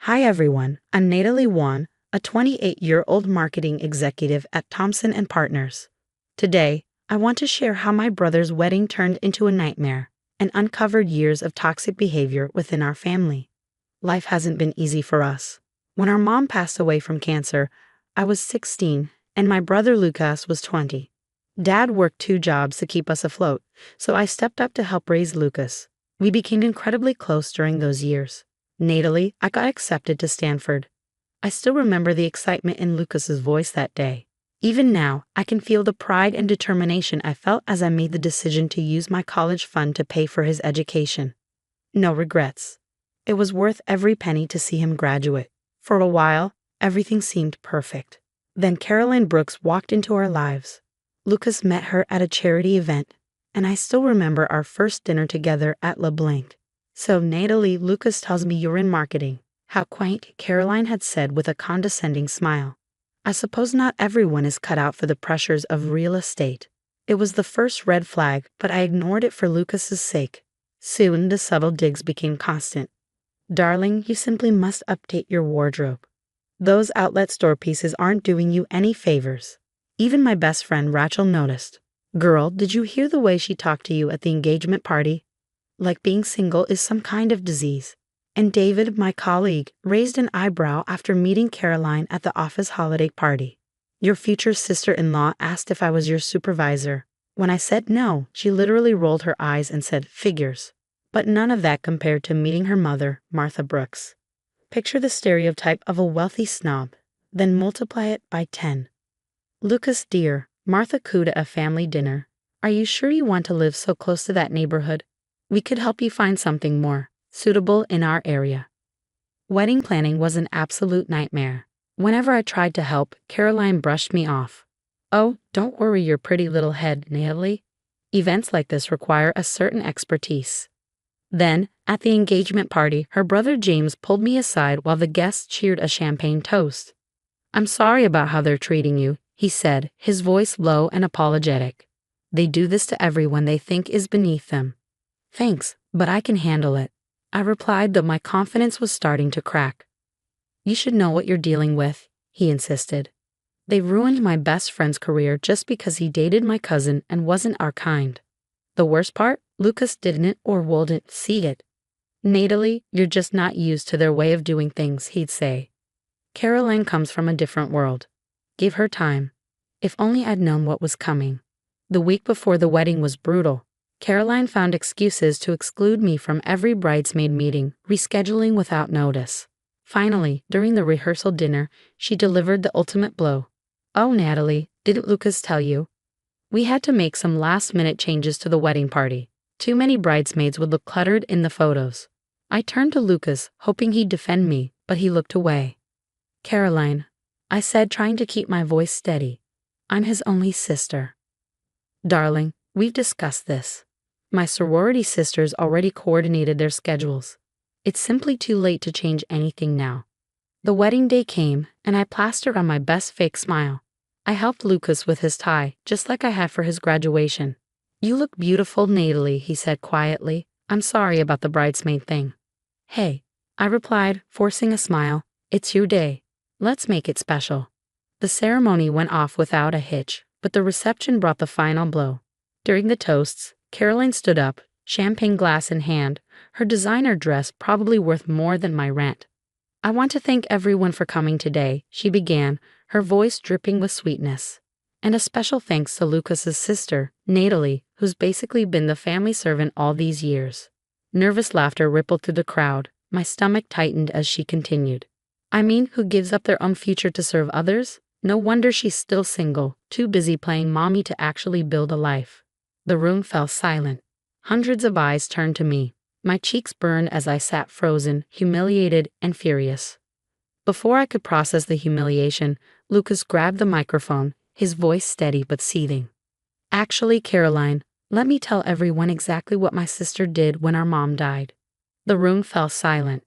Hi everyone, I'm Natalie Wan, a 28-year-old marketing executive at Thompson & Partners. Today, I want to share how my brother's wedding turned into a nightmare and uncovered years of toxic behavior within our family. Life hasn't been easy for us. When our mom passed away from cancer, I was 16 and my brother Lucas was 20. Dad worked 2 jobs to keep us afloat, so I stepped up to help raise Lucas. We became incredibly close during those years. Natally, I got accepted to Stanford. I still remember the excitement in Lucas's voice that day. Even now, I can feel the pride and determination I felt as I made the decision to use my college fund to pay for his education. No regrets. It was worth every penny to see him graduate. For a while, everything seemed perfect. Then Caroline Brooks walked into our lives. Lucas met her at a charity event, and I still remember our first dinner together at LeBlanc. "So, Natalie, Lucas tells me you're in marketing." How quaint, Caroline had said with a condescending smile. I suppose not everyone is cut out for the pressures of real estate. It was the first red flag, but I ignored it for Lucas's sake. Soon, the subtle digs became constant. "Darling, you simply must update your wardrobe. Those outlet store pieces aren't doing you any favors." Even my best friend Rachel noticed. "Girl, did you hear the way she talked to you at the engagement party? Like being single is some kind of disease." And David, my colleague, raised an eyebrow after meeting Caroline at the office holiday party. "Your future sister-in-law asked if I was your supervisor. When I said no, she literally rolled her eyes and said, 'Figures.' But none of that compared to meeting her mother, Martha Brooks. Picture the stereotype of a wealthy snob, then multiply it by 10. "Lucas, dear," Martha cooed at a family dinner, "are you sure you want to live so close to that neighborhood? We could help you find something more suitable in our area." Wedding planning was an absolute nightmare. Whenever I tried to help, Caroline brushed me off. "Oh, don't worry your pretty little head, Natalie. Events like this require a certain expertise." Then, at the engagement party, her brother James pulled me aside while the guests cheered a champagne toast. "I'm sorry about how they're treating you," he said, his voice low and apologetic. "They do this to everyone they think is beneath them." "Thanks, but I can handle it," I replied, though my confidence was starting to crack. "You should know what you're dealing with," he insisted. "They ruined my best friend's career just because he dated my cousin and wasn't our kind. The worst part? Lucas didn't or wouldn't see it. 'Natalie, you're just not used to their way of doing things,' he'd say. Caroline comes from a different world. Give her time. If only I'd known what was coming." The week before the wedding was brutal. Caroline found excuses to exclude me from every bridesmaid meeting, rescheduling without notice. Finally, during the rehearsal dinner, she delivered the ultimate blow. "Oh, Natalie, didn't Lucas tell you? We had to make some last-minute changes to the wedding party. Too many bridesmaids would look cluttered in the photos." I turned to Lucas, hoping he'd defend me, but he looked away. "Caroline," I said, trying to keep my voice steady, "I'm his only sister." "Darling, we've discussed this. My sorority sisters already coordinated their schedules. It's simply too late to change anything now." The wedding day came, and I plastered on my best fake smile. I helped Lucas with his tie, just like I had for his graduation. "You look beautiful, Natalie," he said quietly. "I'm sorry about the bridesmaid thing." "Hey," I replied, forcing a smile, "it's your day. Let's make it special." The ceremony went off without a hitch, but the reception brought the final blow. During the toasts, Caroline stood up, champagne glass in hand, her designer dress probably worth more than my rent. "I want to thank everyone for coming today," she began, her voice dripping with sweetness. "And a special thanks to Lucas's sister, Natalie, who's basically been the family servant all these years." Nervous laughter rippled through the crowd. My stomach tightened as she continued. "I mean, who gives up their own future to serve others? No wonder she's still single, too busy playing mommy to actually build a life." The room fell silent. Hundreds of eyes turned to me. My cheeks burned as I sat frozen, humiliated and furious. Before I could process the humiliation, Lucas grabbed the microphone, his voice steady but seething. "Actually, Caroline, let me tell everyone exactly what my sister did when our mom died." The room fell silent.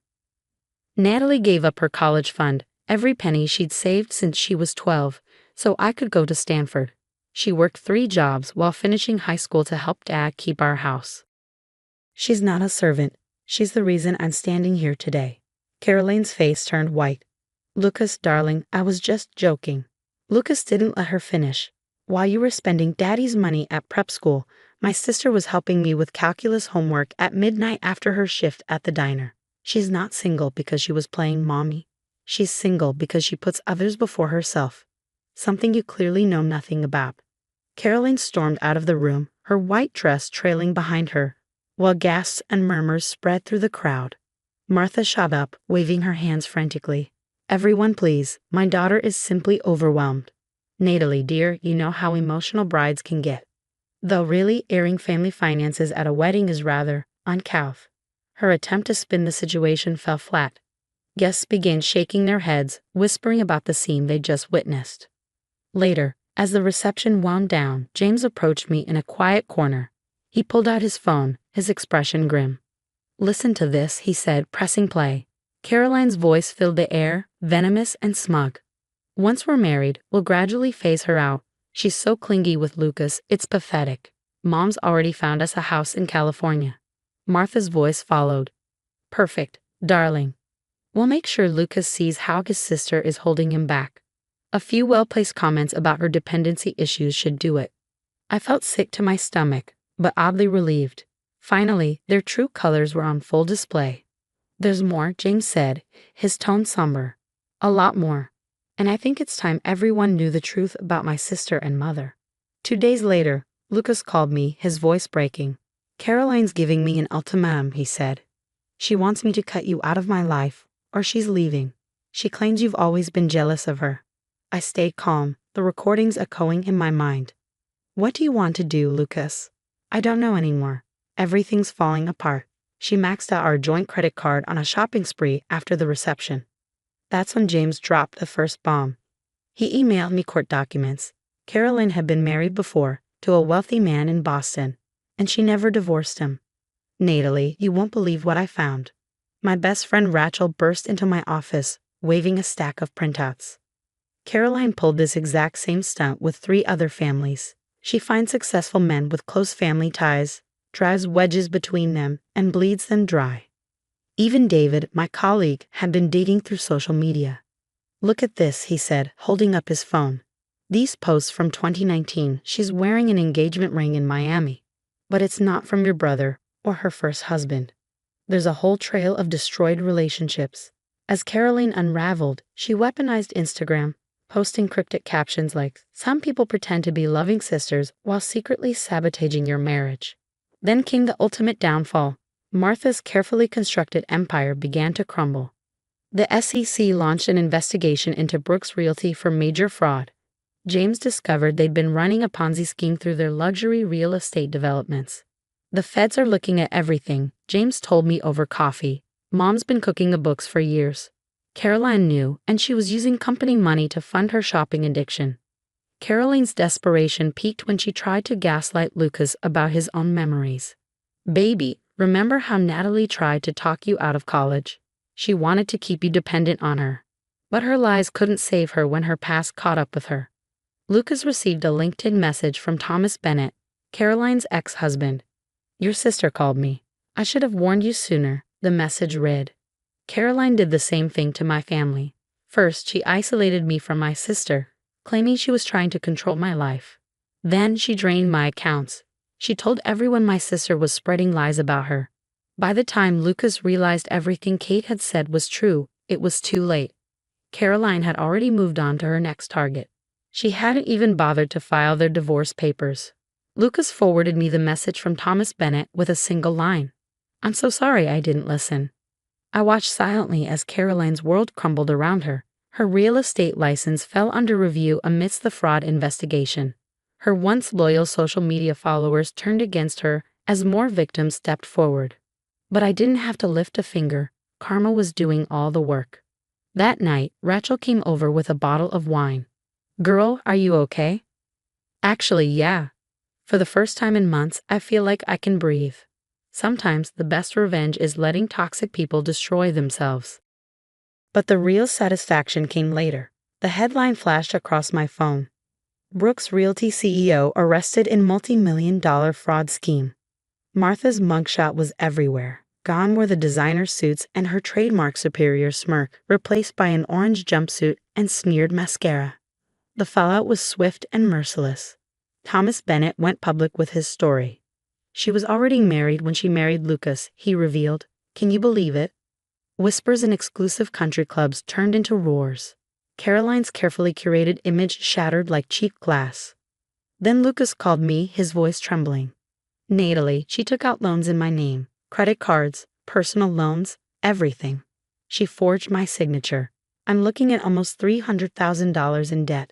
"Natalie gave up her college fund, every penny she'd saved since she was 12, so I could go to Stanford. She worked 3 jobs while finishing high school to help Dad keep our house. She's not a servant. She's the reason I'm standing here today." Caroline's face turned white. Lucas, darling, I was just joking. Lucas didn't let her finish. While you were spending Daddy's money at prep school, my sister was helping me with calculus homework at midnight after her shift at the diner. She's not single because she was playing mommy. She's single because she puts others before herself. Something you clearly know nothing about. Caroline stormed out of the room, her white dress trailing behind her, while gasps and murmurs spread through the crowd. Martha shot up, waving her hands frantically. Everyone please, my daughter is simply overwhelmed. Natalie, dear, you know how emotional brides can get. Though really, airing family finances at a wedding is rather uncouth. Her attempt to spin the situation fell flat. Guests began shaking their heads, whispering about the scene they'd just witnessed. Later, as the reception wound down, James approached me in a quiet corner. He pulled out his phone, his expression grim. Listen to this, he said, pressing play. Caroline's voice filled the air, venomous and smug. Once we're married, we'll gradually phase her out. She's so clingy with Lucas, it's pathetic. Mom's already found us a house in California. Martha's voice followed. Perfect, darling. We'll make sure Lucas sees how his sister is holding him back. A few well-placed comments about her dependency issues should do it. I felt sick to my stomach, but oddly relieved. Finally, their true colors were on full display. There's more, James said, his tone somber. A lot more. And I think it's time everyone knew the truth about my sister and mother. 2 days later, Lucas called me, his voice breaking. Caroline's giving me an ultimatum, he said. She wants me to cut you out of my life, or she's leaving. She claims you've always been jealous of her. I stayed calm, the recordings echoing in my mind. What do you want to do, Lucas? I don't know anymore. Everything's falling apart. She maxed out our joint credit card on a shopping spree after the reception. That's when James dropped the first bomb. He emailed me court documents. Caroline had been married before, to a wealthy man in Boston, and she never divorced him. Natalie, you won't believe what I found. My best friend Rachel burst into my office, waving a stack of printouts. Caroline pulled this exact same stunt with 3 other families. She finds successful men with close family ties, drives wedges between them, and bleeds them dry. Even David, my colleague, had been digging through social media. Look at this, he said, holding up his phone. These posts from 2019, she's wearing an engagement ring in Miami. But it's not from your brother or her first husband. There's a whole trail of destroyed relationships. As Caroline unraveled, she weaponized Instagram, posting cryptic captions like, "Some people pretend to be loving sisters while secretly sabotaging your marriage." Then came the ultimate downfall. Martha's carefully constructed empire began to crumble. The SEC launched an investigation into Brooks Realty for major fraud. James discovered they'd been running a Ponzi scheme through their luxury real estate developments. The feds are looking at everything, James told me over coffee. Mom's been cooking the books for years. Caroline knew, and she was using company money to fund her shopping addiction. Caroline's desperation peaked when she tried to gaslight Lucas about his own memories. Baby, remember how Natalie tried to talk you out of college? She wanted to keep you dependent on her. But her lies couldn't save her when her past caught up with her. Lucas received a LinkedIn message from Thomas Bennett, Caroline's ex-husband. Your sister called me. I should have warned you sooner, the message read. Caroline did the same thing to my family. First, she isolated me from my sister, claiming she was trying to control my life. Then she drained my accounts. She told everyone my sister was spreading lies about her. By the time Lucas realized everything Kate had said was true, it was too late. Caroline had already moved on to her next target. She hadn't even bothered to file their divorce papers. Lucas forwarded me the message from Thomas Bennett with a single line. I'm so sorry I didn't listen. I watched silently as Caroline's world crumbled around her. Her real estate license fell under review amidst the fraud investigation. Her once loyal social media followers turned against her as more victims stepped forward. But I didn't have to lift a finger. Karma was doing all the work. That night, Rachel came over with a bottle of wine. Girl, are you okay? Actually, yeah. For the first time in months, I feel like I can breathe. Sometimes the best revenge is letting toxic people destroy themselves. But the real satisfaction came later. The headline flashed across my phone. Brooks Realty CEO arrested in multi-million-dollar fraud scheme. Martha's mugshot was everywhere. Gone were the designer suits and her trademark superior smirk, replaced by an orange jumpsuit and smeared mascara. The fallout was swift and merciless. Thomas Bennett went public with his story. She was already married when she married Lucas, he revealed. Can you believe it? Whispers in exclusive country clubs turned into roars. Caroline's carefully curated image shattered like cheap glass. Then Lucas called me, his voice trembling. Natally, she took out loans in my name, credit cards, personal loans, everything. She forged my signature. I'm looking at almost $300,000 in debt.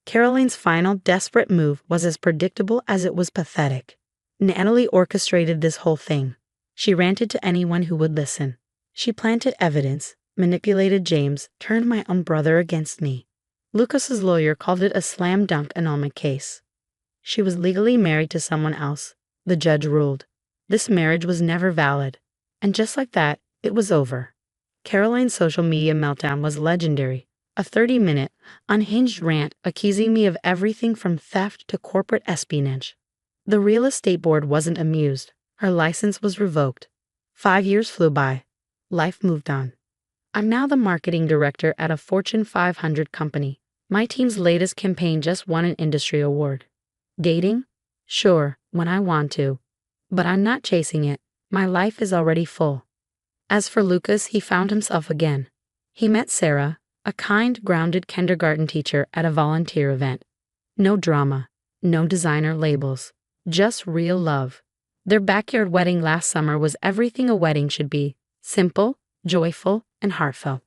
Caroline's final, desperate move was as predictable as it was pathetic. Natalie orchestrated this whole thing. She ranted to anyone who would listen. She planted evidence, manipulated James, turned my own brother against me. Lucas's lawyer called it a slam dunk annulment case. She was legally married to someone else, the judge ruled. This marriage was never valid. And just like that, it was over. Caroline's social media meltdown was legendary. A 30-minute, unhinged rant accusing me of everything from theft to corporate espionage. The real estate board wasn't amused. Her license was revoked. 5 years flew by. Life moved on. I'm now the marketing director at a Fortune 500 company. My team's latest campaign just won an industry award. Dating? Sure, when I want to. But I'm not chasing it. My life is already full. As for Lucas, he found himself again. He met Sarah, a kind, grounded kindergarten teacher at a volunteer event. No drama, no designer labels, just real love. Their backyard wedding last summer was everything a wedding should be: simple, joyful, and heartfelt.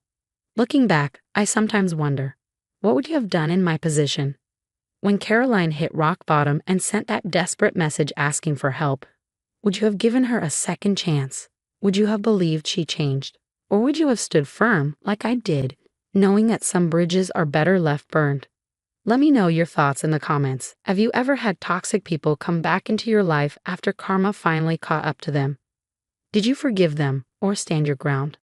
Looking back, I sometimes wonder, what would you have done in my position? When Caroline hit rock bottom and sent that desperate message asking for help, would you have given her a second chance? Would you have believed she changed? Or would you have stood firm, like I did, knowing that some bridges are better left burned? Let me know your thoughts in the comments. Have you ever had toxic people come back into your life after karma finally caught up to them? Did you forgive them or stand your ground?